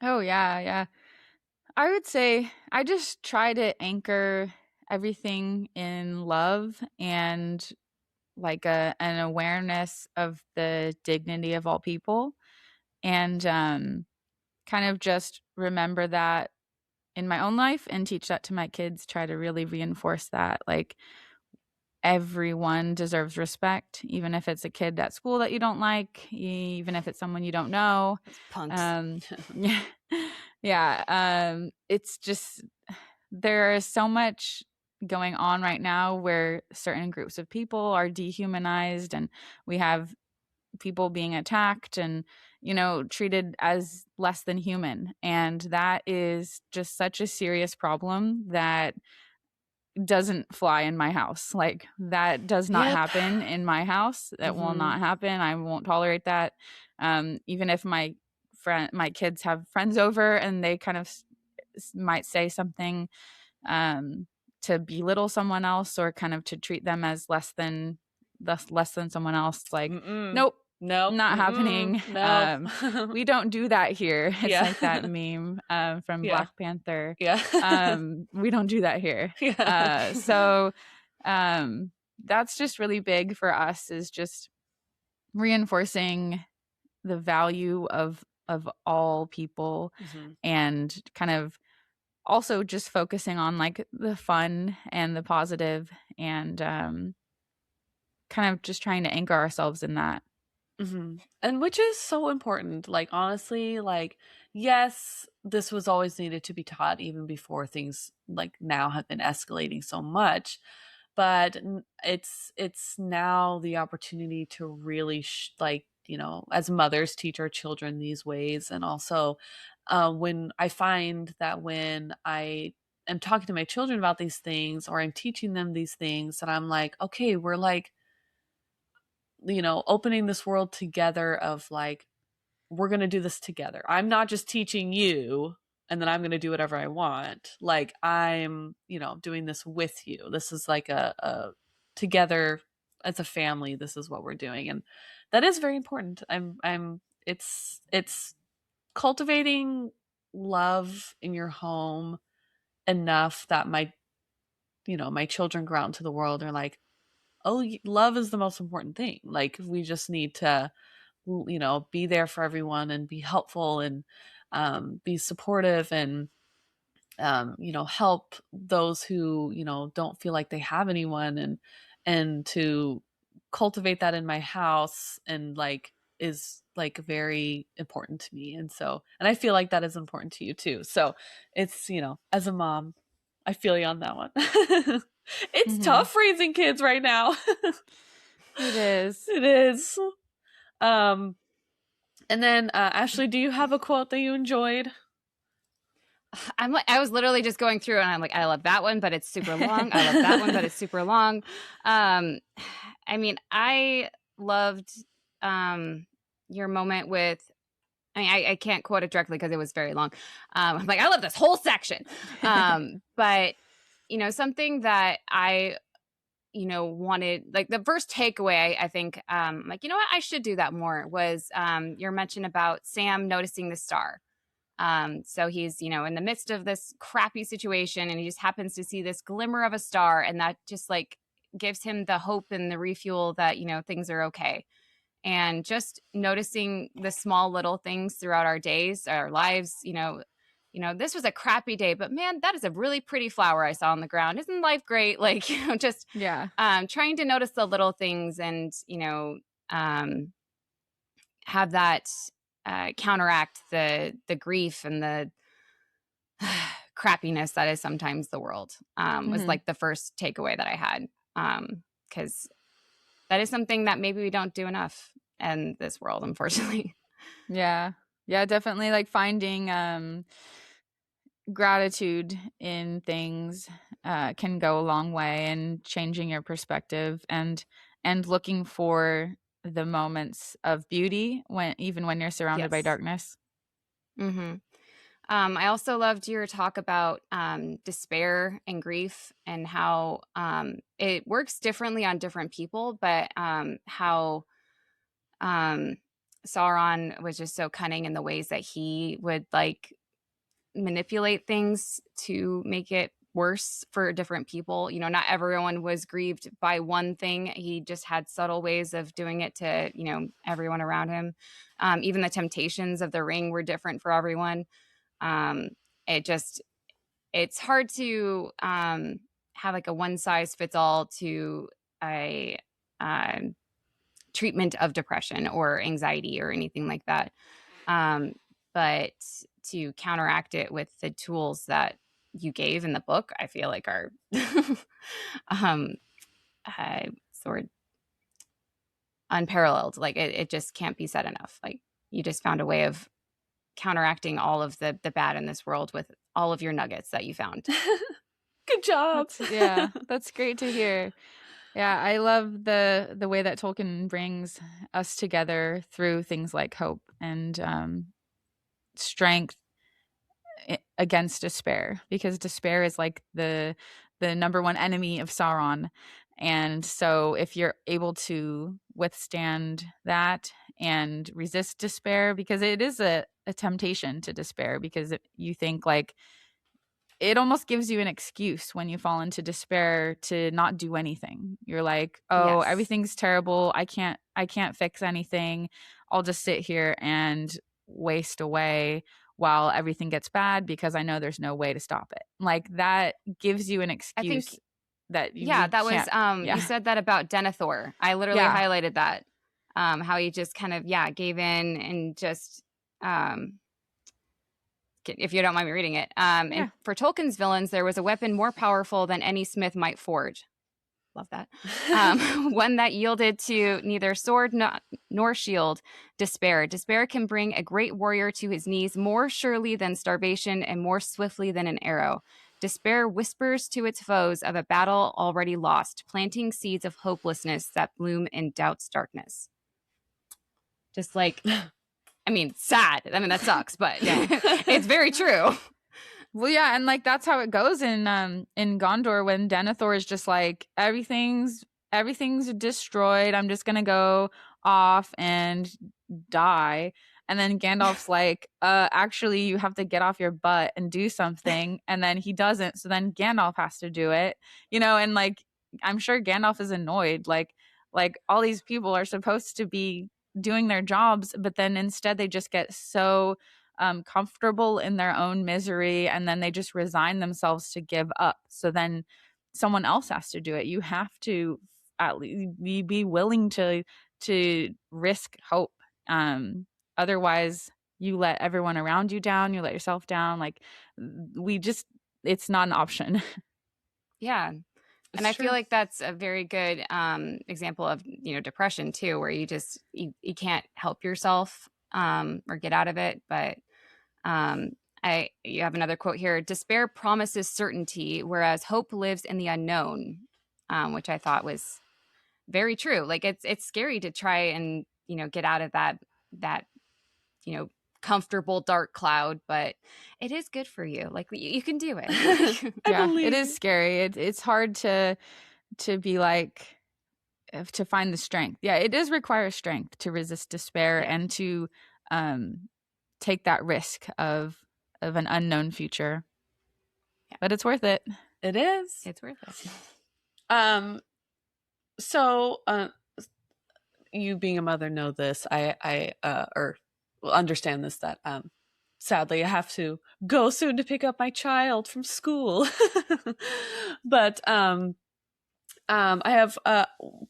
Oh, yeah. I would say I just try to anchor everything in love and like an awareness of the dignity of all people, and kind of just remember that in my own life and teach that to my kids, try to really reinforce that. Like, everyone deserves respect, even if it's a kid at school that you don't like, even if it's someone you don't know. Those punks. Yeah. It's just, there is so much going on right now where certain groups of people are dehumanized, and we have people being attacked and, treated as less than human. And that is just such a serious problem that doesn't fly in my house. Like, that does not happen in my house. That will not happen. I won't tolerate that. Even if my kids have friends over and they kind of might say something to belittle someone else or kind of to treat them as less than someone else, like, nope, not happening. Nope. We don't do that here. It's like that meme from Black Panther. We don't do that here. So that's just really big for us, is just reinforcing the value of all people, and kind of also just focusing on like the fun and the positive, and kind of just trying to anchor ourselves in that. And which is so important. Like, honestly, like, yes, this was always needed to be taught even before things like now have been escalating so much, but it's now the opportunity to really as mothers, teach our children these ways. And also when I find that when I am talking to my children about these things, or I'm teaching them these things, that I'm like, okay, we're like, opening this world together of like, we're going to do this together. I'm not just teaching you and then I'm going to do whatever I want. Like, I'm, doing this with you. This is like a together as a family. This is what we're doing. And that is very important. It's cultivating love in your home enough that my children go out into the world and are like, oh, love is the most important thing. Like, we just need to, be there for everyone and be helpful and be supportive and, help those who, don't feel like they have anyone, and to cultivate that in my house, and like, is like very important to me. And I feel like that is important to you too. So it's, as a mom, I feel you on that one. It's tough raising kids right now. It is. It is. And then Ashley, do you have a quote that you enjoyed? I was literally just going through and I'm like, I love that one, but it's super long. I love that one, but it's super long. I mean, I loved your moment with, I can't quote it directly because it was very long. I'm like, I love this whole section. But, something that I wanted, like, the first takeaway, I think, like, you know what, I should do that more, was your mention about Sam noticing the star. So he's, in the midst of this crappy situation, and he just happens to see this glimmer of a star, and that just like gives him the hope and the refuel that, things are okay. And just noticing the small little things throughout our days, our lives, this was a crappy day, but man, that is a really pretty flower I saw on the ground. Isn't life great? Like, just trying to notice the little things, and, have that counteract the grief and the crappiness that is sometimes the world, was like the first takeaway that I had. Because that is something that maybe we don't do enough in this world, unfortunately. Yeah, definitely, like finding gratitude in things can go a long way in changing your perspective, and looking for the moments of beauty even when you're surrounded by darkness. I also loved your talk about despair and grief, and how it works differently on different people, but how Sauron was just so cunning in the ways that he would like manipulate things to make it worse for different people. Not everyone was grieved by one thing. He just had subtle ways of doing it to, everyone around him. Even the temptations of the ring were different for everyone. It's hard to have like a one size fits all to a treatment of depression or anxiety or anything like that. But to counteract it with the tools that you gave in the book, I feel like are sort of unparalleled. Like it just can't be said enough. Like you just found a way of counteracting all of the bad in this world with all of your nuggets that you found. Good job. That's great to hear. Yeah, I love the way that Tolkien brings us together through things like hope and strength against despair, because despair is like the number one enemy of Sauron. And so if you're able to withstand that and resist despair, because it is a temptation to despair, because you think like it almost gives you an excuse when you fall into despair to not do anything. You're like, oh, everything's terrible. I can't fix anything. I'll just sit here and waste away while everything gets bad because I know there's no way to stop it. Like that gives you an excuse. You said that about Denethor. I literally highlighted that. How he just kind of gave in and just if you don't mind me reading it. And for Tolkien's villains, there was a weapon more powerful than any smith might forge. Love that. One that yielded to neither sword nor shield, despair. Despair can bring a great warrior to his knees more surely than starvation and more swiftly than an arrow. Despair whispers to its foes of a battle already lost, planting seeds of hopelessness that bloom in doubt's darkness. Just like, I mean, sad. I mean, that sucks, but it's very true. Well, yeah, and like that's how it goes in Gondor when Denethor is just like everything's destroyed. I'm just gonna go off and die. And then Gandalf's like, actually, you have to get off your butt and do something. And then he doesn't. So then Gandalf has to do it, and like, I'm sure Gandalf is annoyed. Like all these people are supposed to be doing their jobs, but then instead they just get so comfortable in their own misery. And then they just resign themselves to give up. So then someone else has to do it. You have to at least be willing to risk hope. Otherwise, you let everyone around you down. You let yourself down. Like it's not an option. Yeah. And I feel like that's a very good example of, depression too, where you just, you can't help yourself or get out of it. But you have another quote here. Despair promises certainty, whereas hope lives in the unknown, which I thought was very true. Like it's scary to try and, get out of that, comfortable dark cloud, but it is good for you. Like you can do it. Yeah, it is scary. It's hard to to be like, to find the strength. Yeah, it does require strength to resist despair and to take that risk of an unknown future. Yeah. But it's worth it. It is. It's worth it. So you being a mother know this. I understand this, that sadly I have to go soon to pick up my child from school. But I have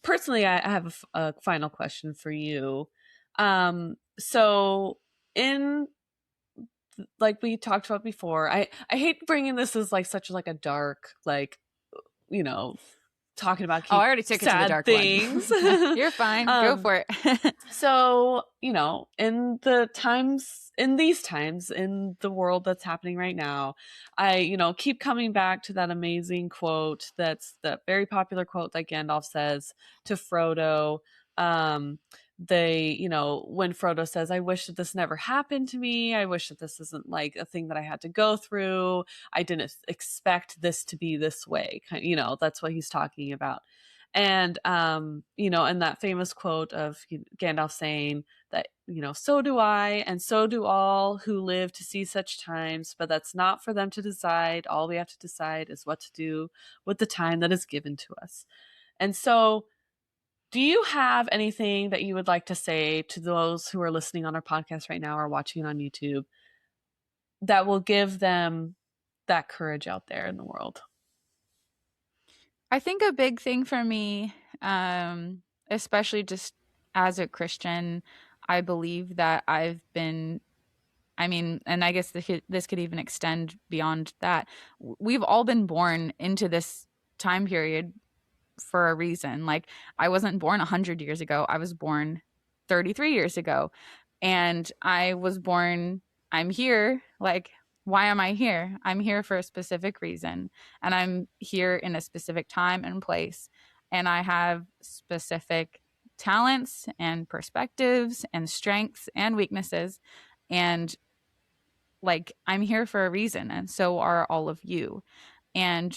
personally I have a final question for you. So in, like we talked about before, I hate bringing this as like such like a dark, like, you know, talking about I already took it to the dark things. You're fine. Go for it. So, you know, in these times in the world that's happening right now, I, you know, keep coming back to that amazing quote, that's that very popular quote that Gandalf says to Frodo. You know, when Frodo says, I wish that this never happened to me. I wish that this isn't like a thing that I had to go through. I didn't expect this to be this way. You know, that's what he's talking about. And, you know, and that famous quote of Gandalf saying that, you know, so do I, and so do all who live to see such times, but that's not for them to decide. All we have to decide is what to do with the time that is given to us. And so, do you have anything that you would like to say to those who are listening on our podcast right now or watching on YouTube that will give them that courage out there in the world? I think a big thing for me, especially just as a Christian, I believe that and I guess this could even extend beyond that. We've all been born into this time period for a reason. Like, I wasn't born 100 years ago. I was born 33 years ago. And I'm here. Like, why am I here? I'm here for a specific reason. And I'm here in a specific time and place. And I have specific talents and perspectives and strengths and weaknesses. And like, I'm here for a reason. And so are all of you. And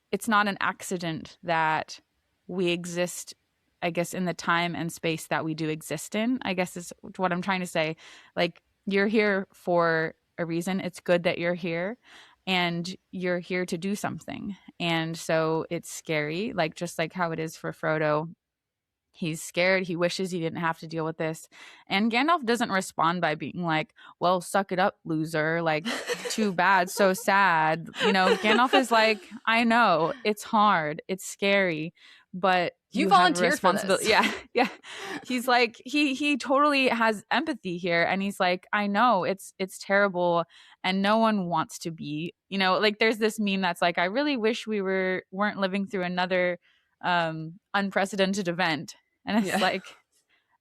it's not an accident that we exist, I guess, in the time and space that we do exist in, I guess is what I'm trying to say. Like, you're here for a reason. It's good that you're here, and you're here to do something. And so it's scary, like just like how it is for Frodo. He's scared. He wishes he didn't have to deal with this. And Gandalf doesn't respond by being like, well, suck it up, loser. Like, too bad. So sad. You know, Gandalf is like, I know it's hard. It's scary, but you volunteered for this. Yeah. Yeah. He's like, he totally has empathy here. And he's like, I know it's terrible. And no one wants to be, you know, like there's this meme that's like, I really wish we weren't living through another unprecedented event. And it's like,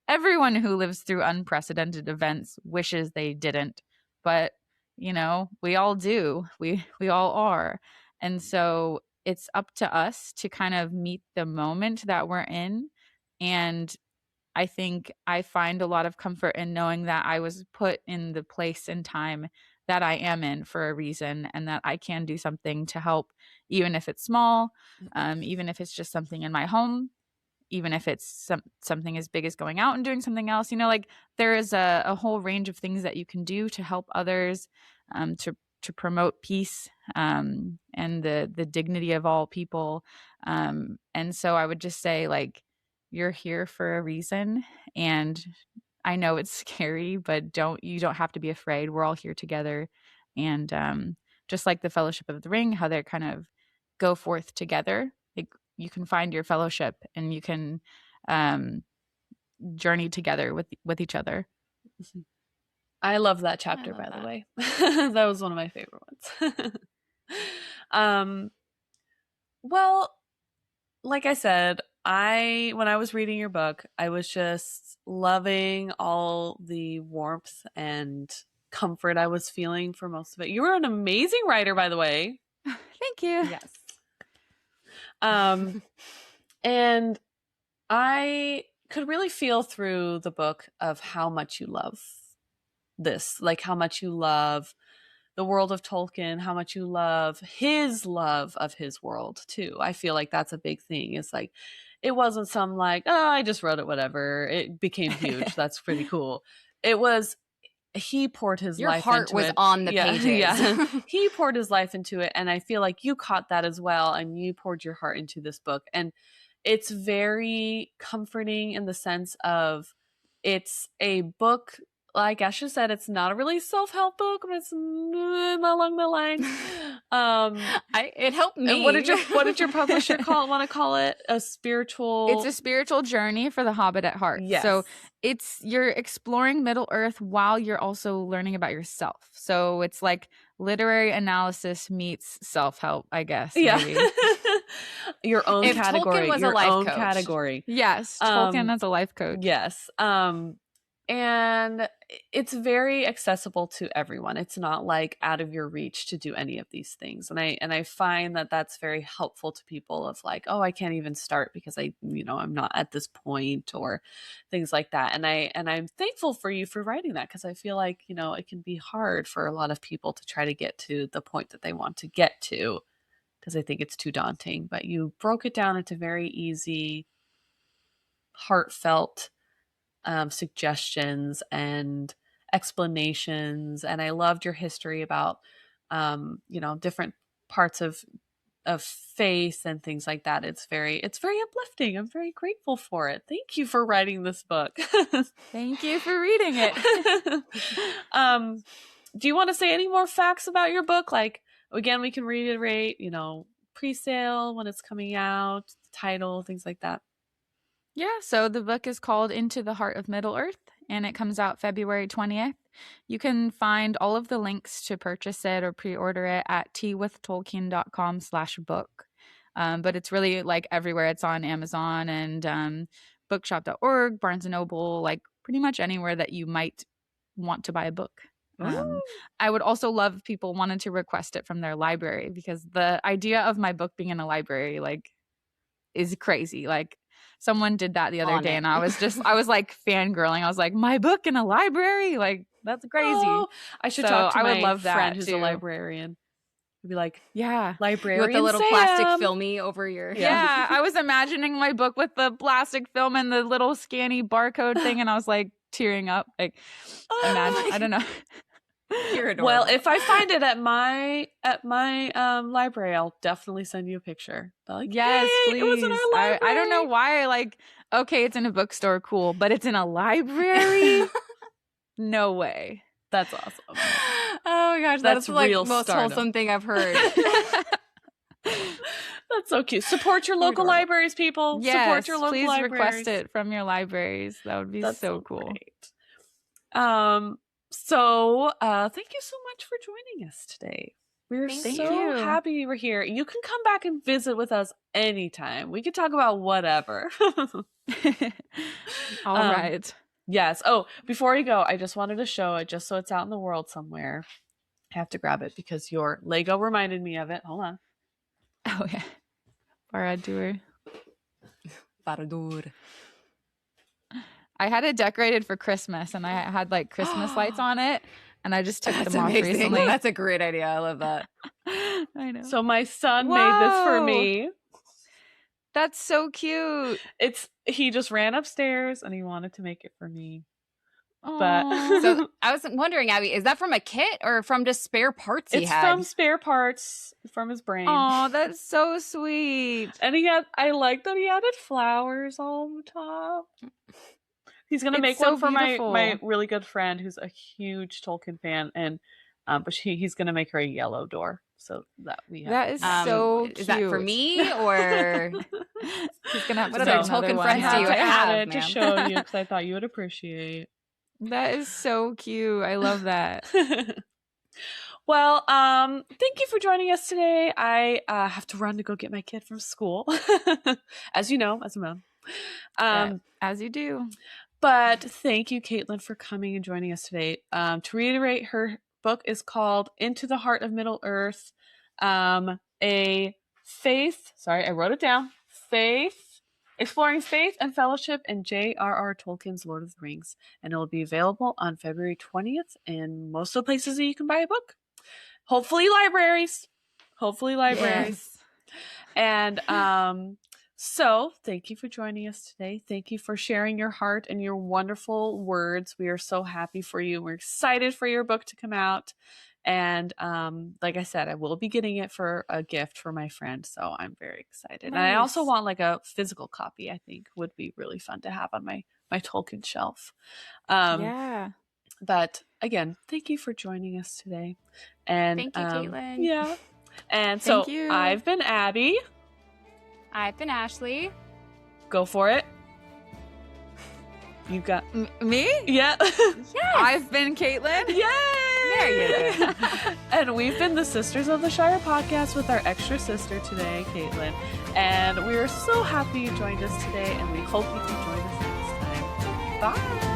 everyone who lives through unprecedented events wishes they didn't, but you know, we all do. We all are. And so it's up to us to kind of meet the moment that we're in. And I think I find a lot of comfort in knowing that I was put in the place and time that I am in for a reason, and that I can do something to help, even if it's small, even if it's just something in my home, even if it's something as big as going out and doing something else. You know, like there is a whole range of things that you can do to help others, to promote peace, and the dignity of all people. And so I would just say, like, you're here for a reason. And I know it's scary, but you don't have to be afraid. We're all here together. And just like the Fellowship of the Ring, how they're kind of go forth together. Like, you can find your fellowship, and you can journey together with each other. I love that chapter, by the way. That was one of my favorite ones. Well, like I said, when I was reading your book, I was just loving all the warmth and comfort I was feeling for most of it. You were an amazing writer, by the way. Thank you. Yes. And I could really feel through the book of how much you love this, like how much you love the world of Tolkien, how much you love of his world too. I feel like that's a big thing. It's like, it wasn't some like, oh, I just wrote it, whatever. It became huge. That's pretty cool. It was, he poured his Your life heart into was it. on the pages. Yeah. He poured his life into it. And I feel like you caught that as well. And you poured your heart into this book. And it's very comforting in the sense of, it's a book, like Asha said, it's not a really self-help book, but it's along the lines. It helped me. What did your publisher want to call it? A spiritual. It's a spiritual journey for the Hobbit at heart. Yes. So you're exploring Middle Earth while you're also learning about yourself. So it's like literary analysis meets self-help, I guess. Yeah. Maybe. Your own if category. Tolkien was your a life own coach. category. Yes, Tolkien as a life coach. Yes. And it's very accessible to everyone. It's not like out of your reach to do any of these things. And I find that that's very helpful to people of like, oh, I can't even start because I'm not at this point, or things like that. And I'm thankful for you for writing that, because I feel like, it can be hard for a lot of people to try to get to the point that they want to get to, because I think it's too daunting. But you broke it down into very easy, heartfelt suggestions and explanations. And I loved your history about different parts of faith and things like that. It's very uplifting. I'm very grateful for it. Thank you for writing this book. Thank you for reading it. Do you want to say any more facts about your book? Like, again, we can reiterate, pre-sale, when it's coming out, the title, things like that. Yeah, so the book is called Into the Heart of Middle Earth, and it comes out February 20th. You can find all of the links to purchase it or pre-order it at teawithtolkien.com/book. But it's really like everywhere. It's on Amazon and bookshop.org, Barnes & Noble, like pretty much anywhere that you might want to buy a book. I would also love if people wanted to request it from their library, because the idea of my book being in a library is crazy. Like, someone did that the other day, and I was like fangirling. I was like, my book in a library? Like, that's crazy. Oh, I should talk to my love friend that who's too. a librarian. I'd be like, yeah, librarian with the little Sam. plastic filmy over your yeah. I was imagining my book with the plastic film and the little scanny barcode thing, and I was like tearing up. Like, imagine, I don't know. You're adorable. Well, if I find it at my library, I'll definitely send you a picture. Like, yes, hey, please. It was in our library. I don't know why. Okay, it's in a bookstore, cool, but it's in a library. No way. That's awesome. Oh my gosh, that's like the most wholesome thing I've heard. That's so cute. Support your local libraries, people. Yes, support your local please libraries. request it from your libraries. That would be so cool. Great. So thank you so much for joining us today. We're so happy you were here. You can come back and visit with us anytime. We can talk about whatever. All right. Yes. Oh, before you go, I just wanted to show it just so it's out in the world somewhere. I have to grab it because your Lego reminded me of it. Hold on. Oh, yeah. Baradur. I had it decorated for Christmas, and I had Christmas lights on it, and I just took them off recently. That's a great idea. I love that. I know. So my son made this for me. That's so cute. He just ran upstairs and he wanted to make it for me. Aww. But so I was wondering, Abby, is that from a kit or from just spare parts he had? It's from spare parts from his brain. Oh, that's so sweet. And I like that he added flowers on the top. He's gonna make one for my really good friend who's a huge Tolkien fan, and but he's gonna make her a yellow door. So that we have. That is so cute. Is that for me or he's gonna have what other Tolkien friends do you have to show you because I thought you would appreciate. That is so cute. I love that. Well, thank you for joining us today. I have to run to go get my kid from school, as you know, as a mom. As you do. But thank you, Kaitlyn, for coming and joining us today. To reiterate, her book is called Into the Heart of Middle Earth, Exploring Faith and Fellowship in J.R.R. Tolkien's Lord of the Rings. And it will be available on February 20th in most of the places that you can buy a book. hopefully libraries. Yes. And so thank you for joining us today. Thank you for sharing your heart and your wonderful words. We are so happy for you. We're excited for your book to come out. And like I said, I will be getting it for a gift for my friend. So I'm very excited. Nice. And I also want like a physical copy, I think would be really fun to have on my Tolkien shelf. Yeah. But again, thank you for joining us today. And Thank you, Kaitlyn. Yeah. And so Thank you. I've been Abby. I've been Ashley. Go for it. You got me? Yeah. Yes. I've been Kaitlyn. Yay! There you go. And we've been the Sisters of the Shire podcast with our extra sister today, Kaitlyn. And we are so happy you joined us today, and we hope you can join us next time. Bye!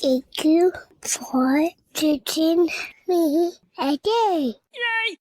Thank you for teaching me a day. Yay!